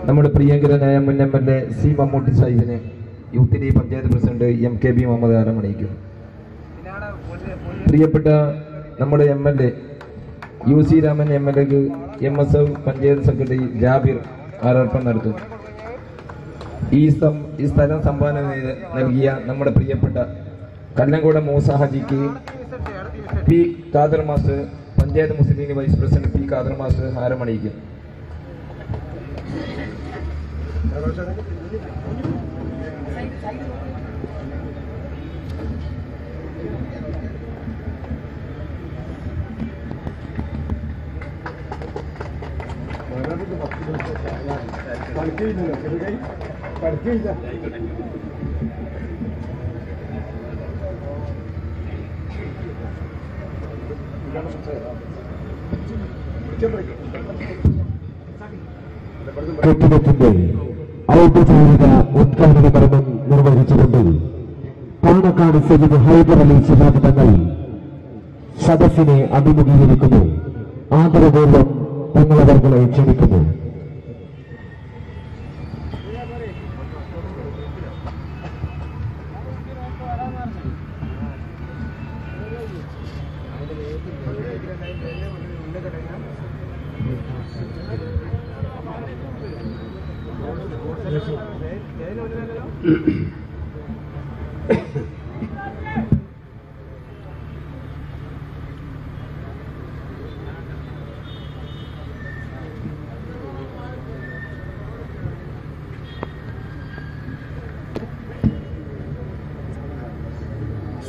നമ്മുടെ പ്രിയങ്കരനായ മുൻ MLA സി മമ്മൂട്ടി സാഹിബിനെ യൂത്ത് ലീഗ് പഞ്ചായത്ത് പ്രസിഡന്റ് MKB മുഹമ്മദ് ആരമണിക്കും. പ്രിയപ്പെട്ട നമ്മുടെ MLA UC രാമൻ MLAക്ക് MSF പഞ്ചായത്ത് സെക്രട്ടറി ജാബിർ ആരാർപ്പണം നടത്തും. ഈ സ്ഥലം സംഭാവന നൽകിയ നമ്മുടെ പ്രിയപ്പെട്ട കല്ലങ്കോട് മൂസ ഹാജിക്ക് P Khader master panchayat Muslim League vice president P Khader master ഹാരമണിക്കും. കെട്ടിടത്തിന്റെ ഔദ്യോഗിക ഉദ്ഘാടന കർമ്മം നിർവഹിച്ചുകൊണ്ട് പാണക്കാട് സയ്യിദ് ഹൈദർ അലി ശിഹാബ് തങ്ങൾ സദസ്സിനെ അഭിമുഖീകരിക്കുന്നു. ആദരപൂർവ്വം തങ്ങളവർകളെ ക്ഷണിക്കുന്നു.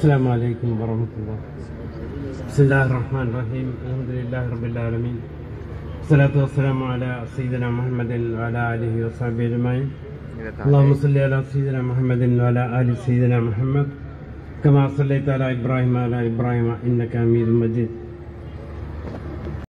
السلام عليكم ورحمة الله. بسم الله الرحمن الرحيم. الحمد لله رب العالمين. الصلاة والسلام على سيدنا محمد وعلى آله وصحبه أجمعين. اللهم صل على سيدنا محمد وعلى آل سيدنا محمد كما صليت على إبراهيم وعلى إبراهيم إنك حميد مجيد.